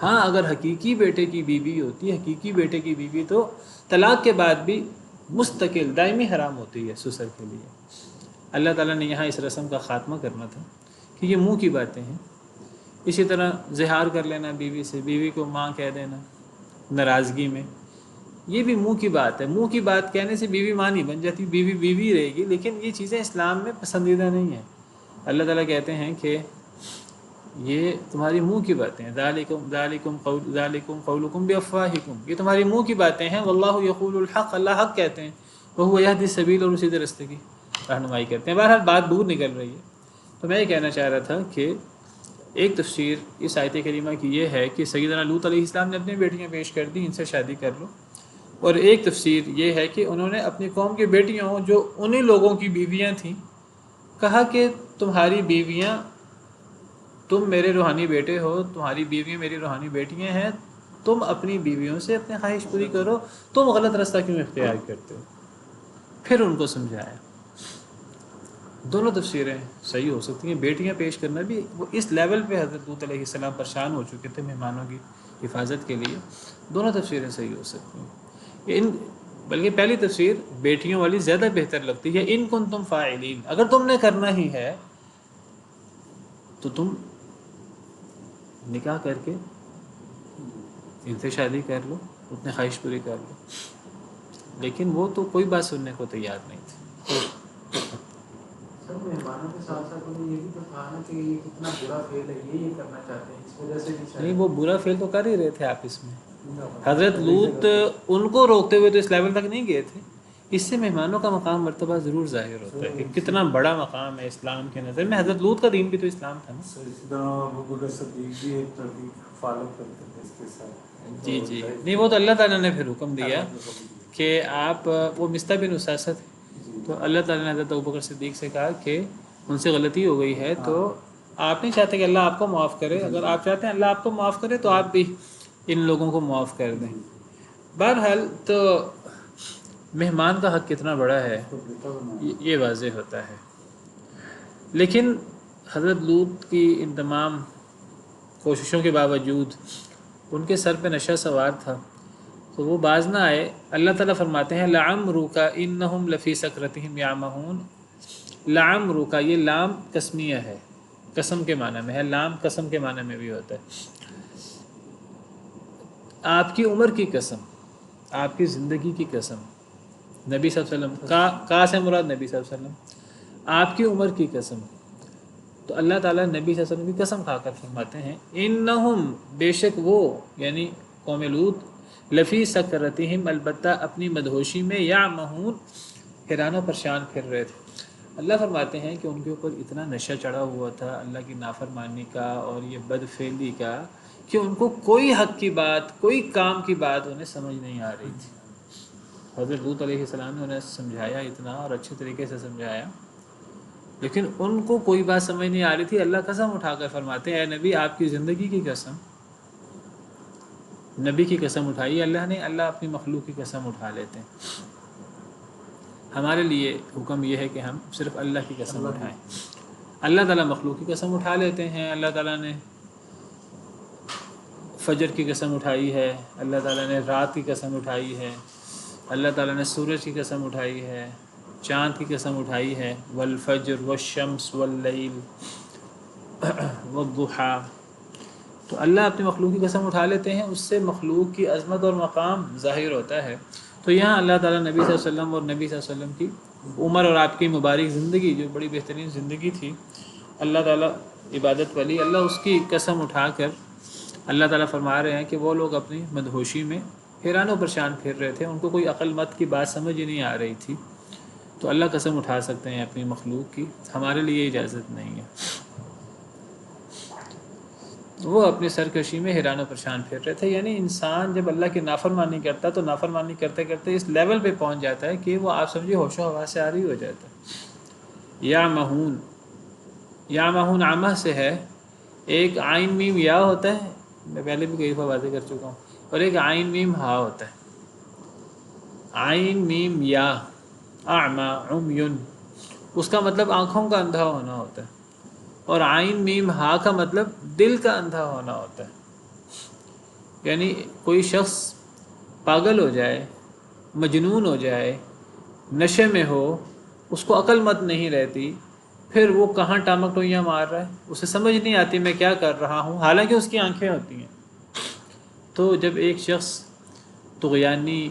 ہاں اگر حقیقی بیٹے کی بیوی ہوتی ہے، حقیقی بیٹے کی بیوی تو طلاق کے بعد بھی مستقل دائمی حرام ہوتی ہے سسر کے لیے. اللہ تعالیٰ نے یہاں اس رسم کا خاتمہ کرنا تھا کہ یہ منہ کی باتیں ہیں. اسی طرح زہار کر لینا بیوی سے، بیوی کو ماں کہہ دینا ناراضگی میں، یہ بھی منہ کی بات ہے. منہ کی بات کہنے سے بیوی ماں نہیں بن جاتی، بیوی بیوی رہے گی. لیکن یہ چیزیں اسلام میں پسندیدہ نہیں ہیں. اللہ تعالیٰ کہتے ہیں کہ یہ تمہاری منہ کی باتیں ہیں. ذالکم قولکم بافواہکم، یہ تمہاری منہ کی باتیں ہیں. واللہ یقول الحق، اللہ حق کہتے ہیں. وہو یہدی السبیل، اور سیدھے راستے کی رہنمائی کرتے ہیں. بہرحال بات دور نکل رہی ہے. تو میں یہ کہنا چاہ رہا تھا کہ ایک تفسیر اس آیت کریمہ کی یہ ہے کہ سیدنا لوط علیہ السلام نے اپنی بیٹیاں پیش کر دی، ان سے شادی کر لو. اور ایک تفسیر یہ ہے کہ انہوں نے اپنی قوم کی بیٹیوں جو انہی لوگوں کی بیویاں تھیں کہا کہ تمہاری بیویاں تم میرے روحانی بیٹے ہو، تمہاری بیوی میری روحانی بیٹیاں ہیں، تم اپنی بیویوں سے اپنی خواہش پوری کرو، تم غلط راستہ کیوں اختیار کرتے ہو؟ پھر ان کو سمجھایا۔ دونوں تفسیریں صحیح ہو سکتی ہیں۔ بیٹیاں پیش کرنا بھی وہ اس لیول پہ حضرت لوط علیہ السلام پریشان ہو چکے تھے مہمانوں کی حفاظت کے لیے، دونوں تفسیریں صحیح ہو سکتی ہیں۔ بلکہ پہلی تفسیر بیٹیوں والی زیادہ بہتر لگتی ہے، ان کنتم فاعلین، اگر تم نے کرنا ہی ہے تو تم نکاح کر کے ان سے شادی کر لو، اپنے خواہش پوری کر لو۔ لیکن وہ تو کوئی بات سننے کو تیار نہیں تھی۔ سر مہمانوں کے ساتھ ساتھ انہیں یہ بھی تو تھا نا کہ یہ کتنا برا فیل ہے، یہ کرنا چاہتے ہیں، اس وجہ سے بھی نہیں، وہ برا فیل تو کر ہی رہے تھے آپس میں۔ حضرت لوط ان کو روکتے ہوئے تو اس لیول تک نہیں گئے تھے۔ اس سے مہمانوں کا مقام مرتبہ ضرور ظاہر ہوتا ہے کہ کتنا بڑا مقام ہے اسلام کے نظر میں۔ حضرت لوط کا دین بھی تو اسلام تھا نا۔ اسی طرح ابوبکر صدیق بھی ایک ترتیب فالو کرتے تھے اس کے ساتھ۔ جی جی، نہیں وہ تو اللہ تعالیٰ نے پھر حکم دیا کہ آپ، وہ مصطح بن اساسہ تھے، تو اللہ تعالیٰ نے حضرت ابوبکر صدیق سے کہا کہ ان سے غلطی ہو گئی ہے، تو آپ نہیں چاہتے کہ اللہ آپ کو معاف کرے، اگر آپ چاہتے ہیں اللہ آپ کو معاف کرے تو آپ بھی ان لوگوں کو معاف کر دیں۔ بہرحال تو مہمان کا حق کتنا بڑا ہے یہ واضح ہوتا ہے۔ لیکن حضرت لوط کی ان تمام کوششوں کے باوجود ان کے سر پہ نشہ سوار تھا، تو وہ باز نہ آئے۔ اللہ تعالیٰ فرماتے ہیں لعمرک انہم لفی سکرتہم یعمہون۔ لعمرک، یہ لام قسمیہ ہے، قسم کے معنی میں ہے، لام قسم کے معنی میں بھی ہوتا ہے۔ آپ کی عمر کی قسم، آپ کی زندگی کی قسم، نبی صلی اللہ علیہ وسلم کا سے مراد نبی صلی اللہ علیہ وسلم، آپ کی عمر کی قسم۔ تو اللہ تعالیٰ نبی صلی اللہ علیہ وسلم کی قسم کھا کر فرماتے ہیں انہم، بے شک وہ یعنی قوم لوط، لفی سکرتہم، البتہ اپنی مدہوشی میں، یعمہون، حیران و پریشان پھر رہے تھے۔ اللہ فرماتے ہیں کہ ان کے اوپر اتنا نشہ چڑھا ہوا تھا اللہ کی نافرمانی کا اور یہ بد فعلی کا کہ ان کو کوئی حق کی بات، کوئی کام کی بات انہیں سمجھ نہیں آ رہی تھی۔ حضرت لوط علیہ السلام نے انہیں سمجھایا اتنا اور اچھے طریقے سے سمجھایا، لیکن ان کو کوئی بات سمجھ نہیں آ رہی تھی۔ اللہ قسم اٹھا کر فرماتے ہیں اے نبی آپ کی زندگی کی قسم، نبی کی قسم اٹھائی اللہ نے، اللہ اپنی مخلوق کی قسم اٹھا لیتے ہیں۔ ہمارے لیے حکم یہ ہے کہ ہم صرف اللہ کی قسم اٹھائیں۔ اللہ تعالیٰ مخلوق کی قسم اٹھا لیتے ہیں، اللہ تعالیٰ نے فجر کی قسم اٹھائی ہے، اللہ تعالیٰ نے رات کی قسم اٹھائی ہے، اللہ تعالیٰ نے سورج کی قسم اٹھائی ہے، چاند کی قسم اٹھائی ہے، والفجر والشمس واللیل والضحیٰ۔ تو اللہ اپنی مخلوق کی قسم اٹھا لیتے ہیں، اس سے مخلوق کی عظمت اور مقام ظاہر ہوتا ہے۔ تو یہاں اللہ تعالیٰ نبی صلی اللہ علیہ وسلم اور نبی صلی اللہ علیہ وسلم کی عمر اور آپ کی مبارک زندگی جو بڑی بہترین زندگی تھی، اللہ تعالیٰ عبادت والی، اللہ اس کی قسم اٹھا کر اللہ تعالیٰ فرما رہے ہیں کہ وہ لوگ اپنی مدہوشی میں حیران و پریشان پھر رہے تھے، ان کو کوئی عقل مت کی بات سمجھ ہی نہیں آ رہی تھی۔ تو اللہ قسم اٹھا سکتے ہیں اپنی مخلوق کی، ہمارے لیے اجازت نہیں ہے۔ وہ اپنی سرکشی میں حیران و پریشان پھر رہے تھے۔ یعنی انسان جب اللہ کی نافرمانی کرتا تو نافرمانی کرتے کرتے اس لیول پہ پہنچ جاتا ہے کہ وہ آپ سمجھے ہوش و حواس سے عاری ہو جاتا ہے۔ یا مہون، یا مہون عامہ سے ہے، ایک عین میم یا ہوتا ہے، میں پہلے بھی کئی دفعہ واضح کر چکا ہوں، اور ایک عین میم ہا ہوتا ہے۔ عین میم یا، اعمی عمیٌ، اس کا مطلب آنکھوں کا اندھا ہونا ہوتا ہے، اور عین میم ہا کا مطلب دل کا اندھا ہونا ہوتا ہے۔ یعنی کوئی شخص پاگل ہو جائے، مجنون ہو جائے، نشے میں ہو، اس کو عقل مت نہیں رہتی، پھر وہ کہاں ٹامک ٹوئیاں مار رہا ہے، اسے سمجھ نہیں آتی میں کیا کر رہا ہوں، حالانکہ اس کی آنکھیں ہوتی ہیں۔ تو جب ایک شخص طغیانی،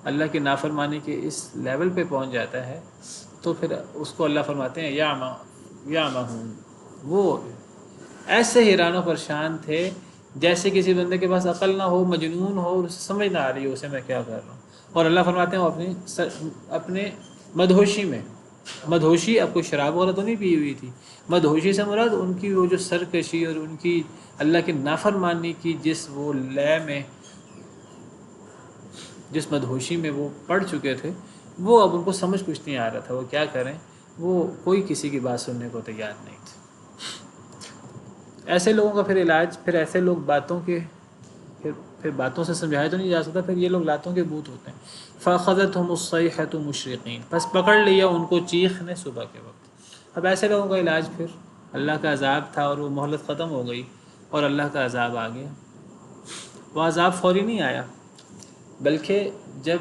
اللہ کی نافرمانی کے اس لیول پہ پہنچ جاتا ہے تو پھر اس کو اللہ فرماتے ہیں یا مہون، وہ ایسے حیران و پریشان تھے جیسے کسی بندے کے پاس عقل نہ ہو، مجنون ہو، اور اسے سمجھ نہ آ رہی ہو اسے میں کیا کر رہا ہوں۔ اور اللہ فرماتے ہیں وہ اپنے مدہوشی میں، مدہوشی اب کوئی شراب وغیرہ تو نہیں پی ہوئی تھی، مدہوشی سے مراد ان کی وہ جو سرکشی اور ان کی اللہ کی نافرمانی کی جس وہ لے میں، جس مدہوشی میں وہ پڑ چکے تھے، وہ اب ان کو سمجھ کچھ نہیں آ رہا تھا وہ کیا کریں، وہ کوئی کسی کی بات سننے کو تیار نہیں تھے۔ ایسے لوگوں کا پھر علاج، پھر ایسے لوگ باتوں کے پھر باتوں سے سمجھایا تو نہیں جا سکتا، پھر یہ لوگ لاتوں کے بھوت ہوتے ہیں۔ فَأَخَذَتْهُمُ الصَّيْحَةُ مُشْرِقِينَ، بس پکڑ لیا ان کو چیخ نے صبح کے وقت۔ اب ایسے لوگوں کا علاج پھر اللہ کا عذاب تھا اور وہ مہلت ختم ہو گئی اور اللہ کا عذاب آ گیا۔ وہ عذاب فوری نہیں آیا، بلکہ جب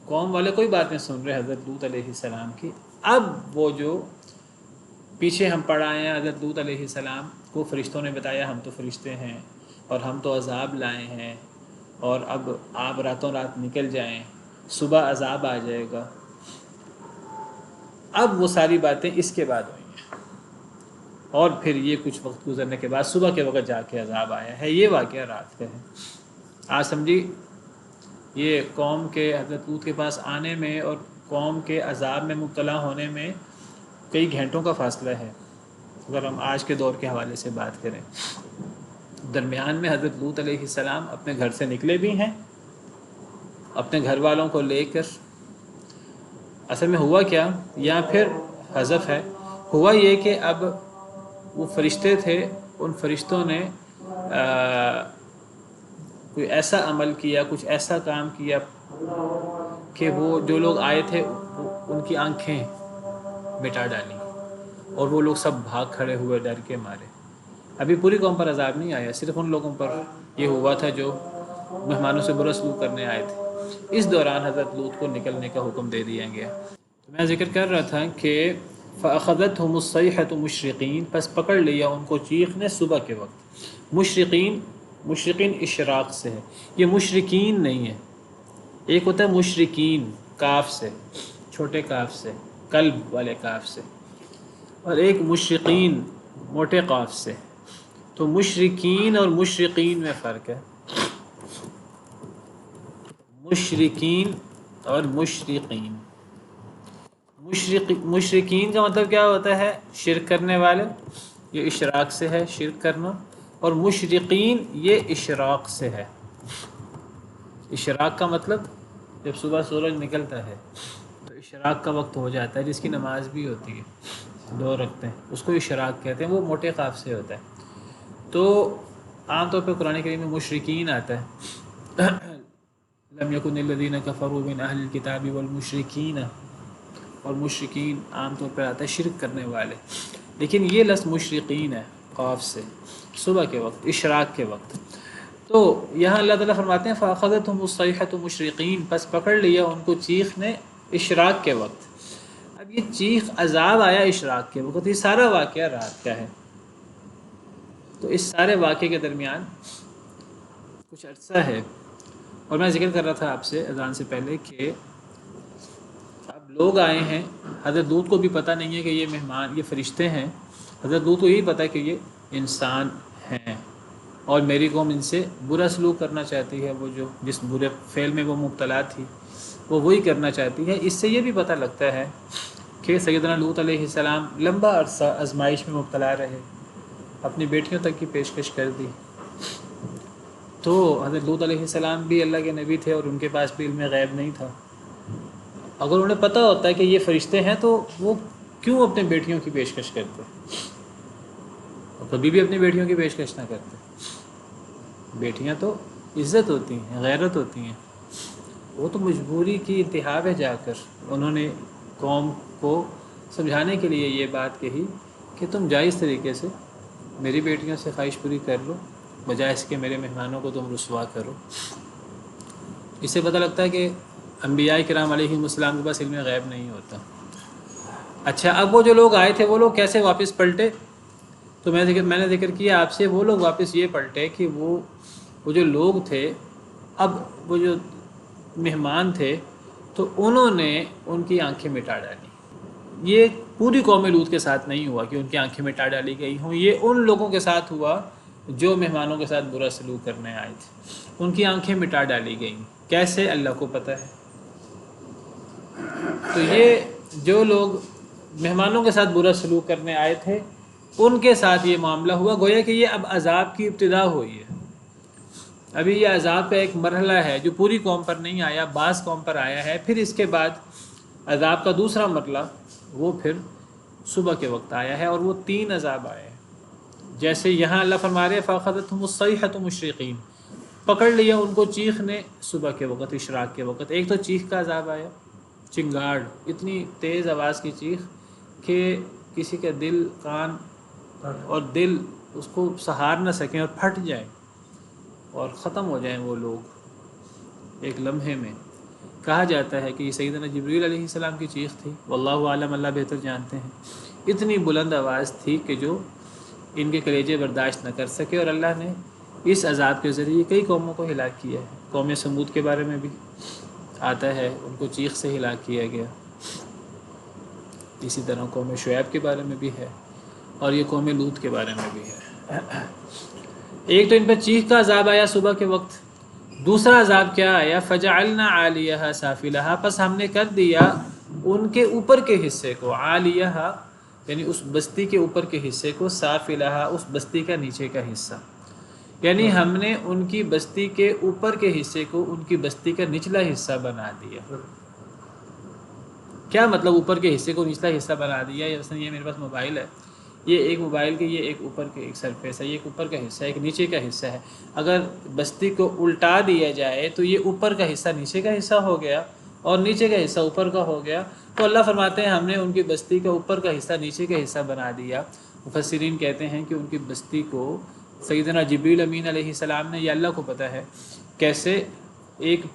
قوم والے کوئی بات نہیں سن رہے حضرت لوط علیہ السلام کی، اب وہ جو پیچھے ہم پڑھ آئے ہیں، حضرت لوط علیہ السلام کو فرشتوں نے بتایا ہم تو فرشتے ہیں اور ہم تو عذاب لائے ہیں، اور اب آپ راتوں رات نکل جائیں، صبح عذاب آ جائے گا۔ اب وہ ساری باتیں اس کے بعد ہوئی ہیں، اور پھر یہ کچھ وقت گزرنے کے بعد صبح کے وقت جا کے عذاب آیا ہے۔ یہ واقعہ رات کا ہے۔ آج سمجھی، یہ قوم کے حضرت لوط کے پاس آنے میں اور قوم کے عذاب میں مبتلا ہونے میں کئی گھنٹوں کا فاصلہ ہے، اگر ہم آج کے دور کے حوالے سے بات کریں۔ درمیان میں حضرت لوط علیہ السلام اپنے گھر سے نکلے بھی ہیں اپنے گھر والوں کو لے کر۔ اصل میں ہوا کیا، یا پھر حذف ہے، ہوا یہ کہ اب وہ فرشتے تھے، ان فرشتوں نے کوئی ایسا عمل کیا، کچھ ایسا کام کیا کہ وہ جو لوگ آئے تھے ان کی آنکھیں مٹا ڈالی، اور وہ لوگ سب بھاگ کھڑے ہوئے ڈر کے مارے۔ ابھی پوری قوم پر عذاب نہیں آیا، صرف ان لوگوں پر یہ ہوا تھا جو مہمانوں سے برا سلوک کرنے آئے تھے۔ اس دوران حضرت لوط کو نکلنے کا حکم دے دیا گیا۔ تو میں ذکر کر رہا تھا کہ فَأَخَذَتْهُمُ الصَّيْحَةُ مُشْرِقِينَ، پس پکڑ لیا ان کو چیخ نے صبح کے وقت۔ مشرقین اشراق سے ہے، یہ مشرقین نہیں ہے۔ ایک ہوتا ہے مشرقین کاف سے، چھوٹے کاف سے، قلب والے کاف سے، اور ایک مشرقین موٹے قاف سے۔ تو مشرقین اور مشرقین میں فرق ہے۔ مشرقین اور مشرقین، مشرقین کا مطلب کیا ہوتا ہے؟ شرک کرنے والے، یہ اشراق سے ہے شرک کرنا، اور مشرقین یہ اشراق سے ہے۔ اشراق کا مطلب جب صبح سورج نکلتا ہے تو اشراق کا وقت ہو جاتا ہے، جس کی نماز بھی ہوتی ہے 2 رکعتیں، اس کو اشراق کہتے ہیں، وہ موٹے قاف سے ہوتا ہے۔ تو عام طور پہ قرآن کریم میں مشرکین آتا ہے، لم یکن الذین کفروا من اہل الکتاب والمشرکین، اور مشرکین عام طور پر آتا ہے شرک کرنے والے، لیکن یہ لفظ مشرقین ہے قاف سے، صبح کے وقت، اشراق کے وقت۔ تو یہاں اللہ تعالیٰ فرماتے ہیں فَأَخَذَتْهُمُ الصَّيْحَةُ مُشْرِقِينَ، پس پکڑ لیا ان کو چیخ نے اشراق کے وقت۔ اب یہ چیخ عذاب آیا اشراق کے وقت، یہ سارا واقعہ رات کا ہے۔ تو اس سارے واقعے کے درمیان کچھ عرصہ ہے، اور میں ذکر کر رہا تھا آپ سے اذان سے پہلے کہ اب لوگ آئے ہیں، حضرت لوط کو بھی پتہ نہیں ہے کہ یہ مہمان، یہ فرشتے ہیں، حضرت لوط کو یہی پتہ ہے کہ یہ انسان ہیں اور میری قوم ان سے برا سلوک کرنا چاہتی ہے، وہ جو جس برے فعل میں وہ مبتلا تھی وہ وہی کرنا چاہتی ہے۔ اس سے یہ بھی پتہ لگتا ہے کہ سیدنا لوط علیہ السلام لمبا عرصہ آزمائش میں مبتلا رہے، اپنی بیٹیوں تک کی پیشکش کر دی۔ تو حضرت لوط علیہ السلام بھی اللہ کے نبی تھے اور ان کے پاس بھی علم غیب نہیں تھا۔ اگر انہیں پتہ ہوتا ہے کہ یہ فرشتے ہیں تو وہ کیوں اپنے بیٹیوں کی پیشکش کرتے، اور کبھی بھی اپنی بیٹیوں کی پیشکش نہ کرتے۔ بیٹیاں تو عزت ہوتی ہیں، غیرت ہوتی ہیں، وہ تو مجبوری کی انتہا پہ جا کر انہوں نے قوم کو سمجھانے کے لیے یہ بات کہی کہ تم جائز طریقے سے میری بیٹیوں سے خواہش پوری کر لو، بجائے اس کے میرے مہمانوں کو تم رسوا کرو۔ اس سے پتہ لگتا ہے کہ انبیاء کرام علیہ السلام کے پاس علم غیب نہیں ہوتا۔ اچھا، اب وہ جو لوگ آئے تھے وہ لوگ کیسے واپس پلٹے؟ تو میں نے ذکر کیا آپ سے، وہ لوگ واپس یہ پلٹے کہ وہ جو لوگ تھے، اب وہ جو مہمان تھے تو انہوں نے ان کی آنکھیں مٹا ڈالی۔ یہ پوری قوم لوط کے ساتھ نہیں ہوا کہ ان کی آنکھیں مٹا ڈالی گئی ہوں، یہ ان لوگوں کے ساتھ ہوا جو مہمانوں کے ساتھ برا سلوک کرنے آئے تھے، ان کی آنکھیں مٹا ڈالی گئیں۔ کیسے؟ اللہ کو پتہ ہے۔ تو یہ جو لوگ مہمانوں کے ساتھ برا سلوک کرنے آئے تھے ان کے ساتھ یہ معاملہ ہوا، گویا کہ یہ اب عذاب کی ابتدا ہوئی ہے۔ ابھی یہ عذاب کا ایک مرحلہ ہے جو پوری قوم پر نہیں آیا، بعض قوم پر آیا ہے، پھر اس کے بعد عذاب کا دوسرا مرحلہ وہ پھر صبح کے وقت آیا ہے، اور وہ 3 عذاب آئے ہیں۔ جیسے یہاں اللہ فرما رہے فَأَخَذَتْهُمُ الصَّيْحَةُ مُشْرِقِينَ، پکڑ لیا ان کو چیخ نے صبح کے وقت، اشراق کے وقت۔ ایک تو چیخ کا عذاب آیا، چنگاڑ، اتنی تیز آواز کی چیخ کہ کسی کا دل، کان اور دل اس کو سہار نہ سکیں اور پھٹ جائیں اور ختم ہو جائیں وہ لوگ ایک لمحے میں۔ کہا جاتا ہے کہ یہ سیدنا جبریل علیہ السلام کی چیخ تھی، واللہ عالم، اللہ بہتر جانتے ہیں۔ اتنی بلند آواز تھی کہ جو ان کے کلیجے برداشت نہ کر سکے، اور اللہ نے اس عذاب کے ذریعے کئی قوموں کو ہلاک کیا ہے۔ قوم سمود کے بارے میں بھی آتا ہے، ان کو چیخ سے ہلاک کیا گیا۔ اسی طرح قوم شعیب کے بارے میں بھی ہے، اور یہ قوم لوط کے بارے میں بھی ہے۔ ایک تو ان پر چیخ کا عذاب آیا صبح کے وقت، دوسرا عذاب کیا آیا؟ فَجَعَلْنَا عَالِيَهَا سَافِلَهَا، پس ہم نے کر دیا ان کے اوپر کے حصے کو، عالیہا یعنی اس بستی کے اوپر کے حصے کو، سافلہا اس بستی کا نیچے کا حصہ، یعنی ہم نے ان کی بستی کے اوپر کے حصے کو ان کی بستی کا نچلا حصہ بنا دیا۔ کیا مطلب اوپر کے حصے کو نچلا حصہ بنا دیا؟ مثلا یہ میرے پاس موبائل ہے، یہ ایک موبائل کے، یہ ایک اوپر کے ایک سرفیس ہے، یہ ایک اوپر کا حصہ ہے، ایک نیچے کا حصہ ہے۔ اگر بستی کو الٹا دیا جائے تو یہ اوپر کا حصہ نیچے کا حصہ ہو گیا اور نیچے کا حصہ اوپر کا ہو گیا۔ تو اللہ فرماتے ہیں ہم نے ان کی بستی کا اوپر کا حصہ نیچے کا حصہ بنا دیا۔ مفسرین کہتے ہیں کہ ان کی بستی کو سیدنا جبریل امین علیہ السلام نے، یہ اللہ کو پتہ ہے کیسے، ایک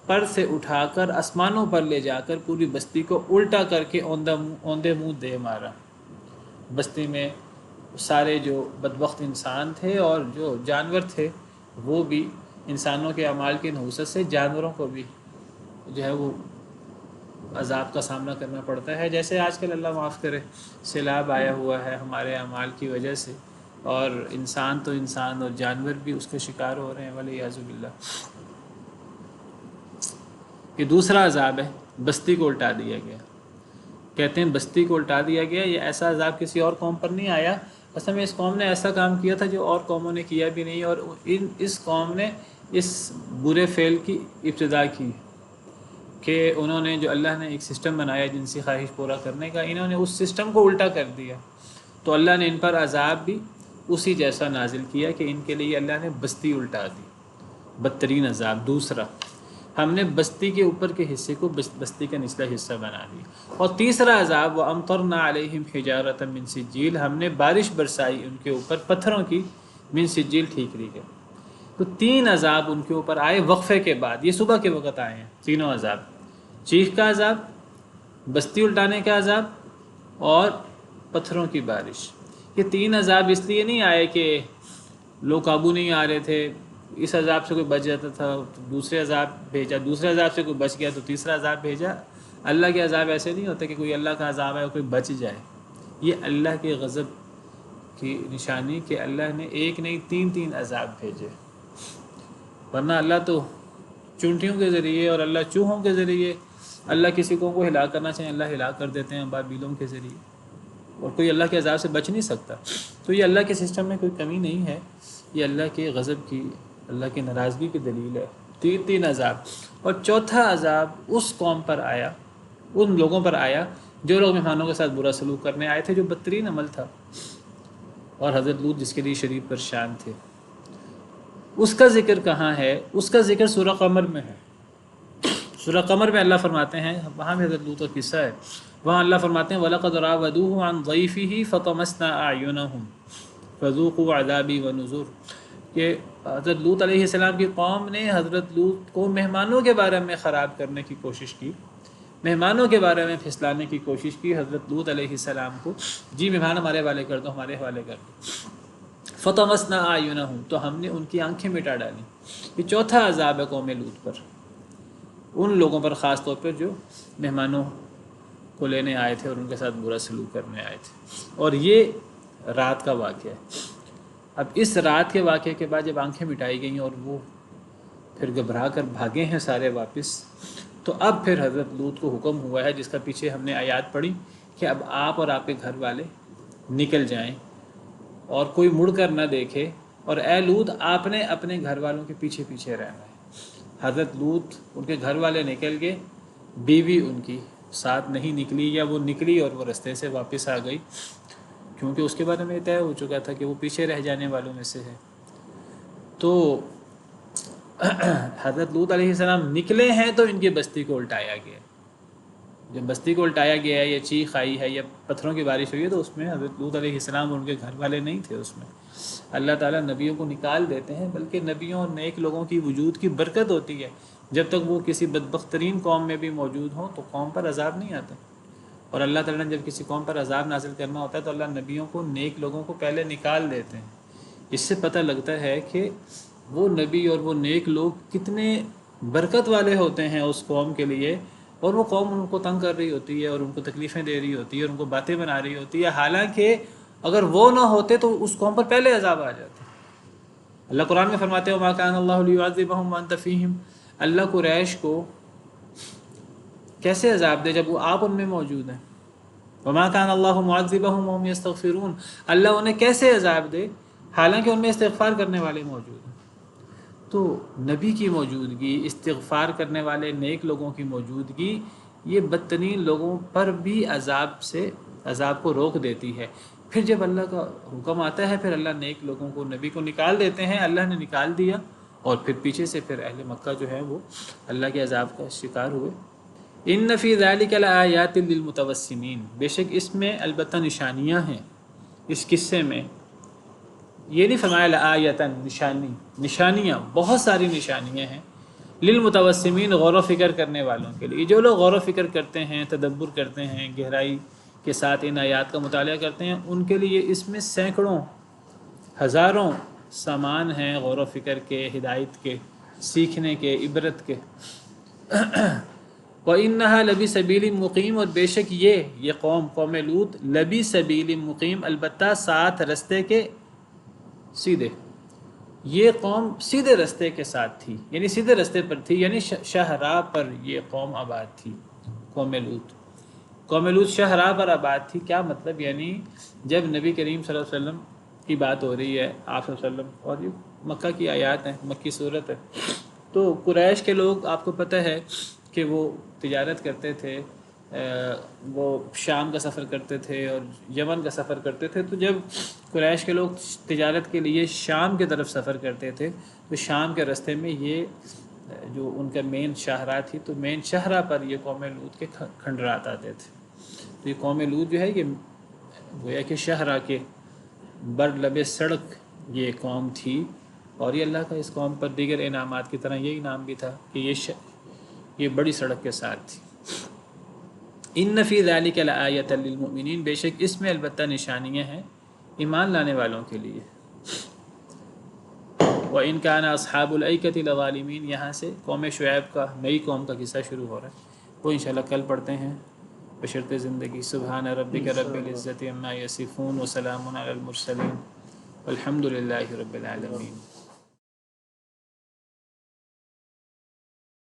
پر سے اٹھا کر آسمانوں پر لے جا کر پوری بستی کو الٹا کر کے اوندے منہ دے مارا۔ بستی میں سارے جو بدبخت انسان تھے اور جو جانور تھے، وہ بھی انسانوں کے اعمال کی نحوست سے جانوروں کو بھی جو ہے وہ عذاب کا سامنا کرنا پڑتا ہے۔ جیسے آج کل اللہ معاف کرے سیلاب آیا ہوا ہے ہمارے اعمال کی وجہ سے، اور انسان تو انسان اور جانور بھی اس کے شکار ہو رہے ہیں، والعیاذ باللہ۔ یہ دوسرا عذاب ہے، بستی کو الٹا دیا گیا۔ کہتے ہیں بستی کو الٹا دیا گیا، یہ ایسا عذاب کسی اور قوم پر نہیں آیا۔ اصل میں اس قوم نے ایسا کام کیا تھا جو اور قوموں نے کیا بھی نہیں، اور اس قوم نے اس برے فعل کی ابتدا کی کہ انہوں نے، جو اللہ نے ایک سسٹم بنایا جنسی خواہش پورا کرنے کا، انہوں نے اس سسٹم کو الٹا کر دیا، تو اللہ نے ان پر عذاب بھی اسی جیسا نازل کیا کہ ان کے لیے اللہ نے بستی الٹا دی۔ بدترین عذاب دوسرا، ہم نے بستی کے اوپر کے حصے کو بستی کا نچلا حصہ بنا دیا۔ اور تیسرا عذاب، وَأَمْطَرْنَا عَلَيْهِمْ حِجَارَةً مِّن سِجِّيلٍ، ہم نے بارش برسائی ان کے اوپر پتھروں کی، من سجیل ٹھیکری کے۔ تو تین عذاب ان کے اوپر آئے وقفے کے بعد، یہ صبح کے وقت آئے ہیں تینوں عذاب، چیخ کا عذاب، بستی الٹانے کا عذاب، اور پتھروں کی بارش۔ یہ تین عذاب اس لیے نہیں آئے کہ لوگ قابو نہیں آ رہے تھے، اس عذاب سے کوئی بچ جاتا تھا تو دوسرے عذاب بھیجا، دوسرے عذاب سے کوئی بچ گیا تو تیسرا عذاب بھیجا۔ اللہ کے عذاب ایسے نہیں ہوتے کہ کوئی اللہ کا عذاب ہے اور کوئی بچ جائے۔ یہ اللہ کے غضب کی نشانی کہ اللہ نے ایک نہیں تین عذاب بھیجے، ورنہ اللہ تو چونٹیوں کے ذریعے اور اللہ چوہوں کے ذریعے، اللہ کسی کو ہلاک کرنا چاہیں اللہ ہلاک کر دیتے ہیں بابیلوں کے ذریعے، اور کوئی اللہ کے عذاب سے بچ نہیں سکتا۔ تو یہ اللہ کے سسٹم میں کوئی کمی نہیں ہے، یہ اللہ کے غضب کی، اللہ کی ناراضگی کی دلیل ہے۔ تین عذاب، اور چوتھا عذاب اس قوم پر آیا، ان لوگوں پر آیا جو لوگ مہمانوں کے ساتھ برا سلوک کرنے آئے تھے، جو بدترین عمل تھا، اور حضرت لوط جس کے لیے شریف پر شان تھے۔ اس کا ذکر کہاں ہے؟ اس کا ذکر سورہ قمر میں ہے۔ سورہ قمر میں اللہ فرماتے ہیں، وہاں بھی حضرت لوط کا قصہ ہے، وہاں اللہ فرماتے ہیں وَلَقَدْ رَاوَدُوهُ عَنْ ضَيْفِهِ فَطَمَسْنَا أَعْيُنَهُمْ فَذُوقُوا عَذَابِي وَنُذُرِ، کہ حضرت لوط علیہ السلام کی قوم نے حضرت لوط کو مہمانوں کے بارے میں خراب کرنے کی کوشش کی، مہمانوں کے بارے میں پھسلانے کی کوشش کی حضرت لوط علیہ السلام کو، جی مہمان ہمارے حوالے کر دو، ہمارے حوالے کر دو۔ فَطَمَسْنَا أَعْيُنَهُمْ، تو ہم نے ان کی آنکھیں مٹا ڈالی۔ یہ چوتھا عذاب ہے قوم لوط پر، ان لوگوں پر خاص طور پر جو مہمانوں کو لینے آئے تھے اور ان کے ساتھ برا سلوک کرنے آئے تھے۔ اور یہ رات کا واقعہ ہے۔ اب اس رات کے واقعے کے بعد جب آنکھیں مٹائی گئیں اور وہ پھر گھبرا کر بھاگے ہیں سارے واپس، تو اب پھر حضرت لوط کو حکم ہوا ہے، جس کا پیچھے ہم نے آیات پڑھی، کہ اب آپ اور آپ کے گھر والے نکل جائیں اور کوئی مڑ کر نہ دیکھے، اور اے لوط آپ نے اپنے گھر والوں کے پیچھے پیچھے رہنا ہے۔ حضرت لوط ان کے گھر والے نکل گئے، بیوی ان کی ساتھ نہیں نکلی، یا وہ نکلی اور وہ رستے سے واپس آ گئی، کیونکہ اس کے بارے میں طے ہو چکا تھا کہ وہ پیچھے رہ جانے والوں میں سے ہے۔ تو حضرت لوط علیہ السلام نکلے ہیں تو ان کی بستی کو الٹایا گیا۔ جب بستی کو الٹایا گیا ہے یا چیخ آئی ہے یا پتھروں کی بارش ہوئی ہے تو اس میں حضرت لوط علیہ السلام اور ان کے گھر والے نہیں تھے اس میں۔ اللہ تعالیٰ نبیوں کو نکال دیتے ہیں، بلکہ نبیوں اور نیک لوگوں کی وجود کی برکت ہوتی ہے۔ جب تک وہ کسی بدبخت ترین قوم میں بھی موجود ہوں تو قوم پر عذاب نہیں آتا، اور اللہ تعالیٰ نے جب کسی قوم پر عذاب نازل کرنا ہوتا ہے تو اللہ نبیوں کو، نیک لوگوں کو پہلے نکال دیتے ہیں۔ اس سے پتہ لگتا ہے کہ وہ نبی اور وہ نیک لوگ کتنے برکت والے ہوتے ہیں اس قوم کے لیے، اور وہ قوم ان کو تنگ کر رہی ہوتی ہے اور ان کو تکلیفیں دے رہی ہوتی ہے اور ان کو باتیں بنا رہی ہوتی ہے، حالانکہ اگر وہ نہ ہوتے تو اس قوم پر پہلے عذاب آ جاتا۔ اللہ قرآن میں فرماتے ہیں وَمَا كَانَ اللَّهُ لِيُعَذِّبَهُمْ وَأَنْتَ فِيهِمْ، اللہ قریش کو کیسے عذاب دے جب وہ آپ ان میں موجود ہیں۔ وَمَا كَانَ اللَّهُ مُعَذِّبَهُمْ وَهُمْ يَسْتَغْفِرُونَ، اللہ انہیں کیسے عذاب دے حالانکہ ان میں استغفار کرنے والے موجود ہیں۔ تو نبی کی موجودگی، استغفار کرنے والے نیک لوگوں کی موجودگی، یہ بدترین لوگوں پر بھی عذاب کو روک دیتی ہے۔ پھر جب اللہ کا حکم آتا ہے پھر اللہ نیک لوگوں کو، نبی کو نکال دیتے ہیں۔ اللہ نے نکال دیا اور پھر پیچھے سے پھر اہل مکہ جو ہے وہ اللہ کے عذاب کا شکار ہوئے۔ ان فی ذلک لآیات للمتوسمین، بے شک اس میں البتہ نشانیاں ہیں اس قصے میں۔ یہ نہیں فرمایا لآیتن، نشانیاں، بہت ساری نشانیاں ہیں للمتوسمین، غور و فکر کرنے والوں کے لیے۔ جو لوگ غور و فکر کرتے ہیں، تدبر کرتے ہیں، گہرائی کے ساتھ ان آیات کا مطالعہ کرتے ہیں، ان کے لیے اس میں سینکڑوں، ہزاروں سامان ہیں غور و فکر کے، ہدایت کے، سیکھنے کے، عبرت کے۔ وَإِنَّهَا لَبِسَبِيلٍ مُقِيمٍ، اور بے شک یہ قوم لوط لَبِسَبِيلٍ مُقِيمٍ، البتہ ساتھ رستے کے سیدھے، یہ قوم سیدھے رستے کے ساتھ تھی، یعنی سیدھے رستے پر تھی، یعنی شاہراہ پر یہ قوم آباد تھی۔ قوم لوط شاہراہ پر آباد تھی، کیا مطلب؟ یعنی جب نبی کریم صلی اللہ علیہ وسلم کی بات ہو رہی ہے، آپ صلی اللہ علیہ وسلم، اور یہ مکہ کی آیات ہیں، مکی صورت ہے، تو قریش کے لوگ آپ کو پتہ ہے کہ وہ تجارت کرتے تھے، وہ شام کا سفر کرتے تھے اور یمن کا سفر کرتے تھے۔ تو جب قریش کے لوگ تجارت کے لیے شام کی طرف سفر کرتے تھے تو شام کے راستے میں یہ جو ان کا مین شاہراہ تھی، تو مین شاہراہ پر یہ قوم لوط کے کھنڈرات آتے تھے۔ تو یہ قوم لوط جو ہے یہ گویا کہ شاہراہ کے بر لب سڑک یہ قوم تھی، اور یہ اللہ کا اس قوم پر دیگر انعامات کی طرح یہ انعام بھی تھا کہ یہ بڑی سڑک کے ساتھ تھی۔ ان فی ذلک لآیۃ للمؤمنین، بے شک اس میں البتہ نشانیاں ہیں ایمان لانے والوں کے لیے۔ وَإِنْ كَانَ أَصْحَابُ الْأَيْكَةِ لَظَالِمِينَ، یہاں سے قوم شعیب کا، نئی قوم کا قصہ شروع ہو رہا ہے، وہ انشاءاللہ کل پڑھتے ہیں بشرط زندگی۔ سبحان ربک رب العزۃ عما یصفون وسلام علی المرسلین والحمد للہ رب العالمین۔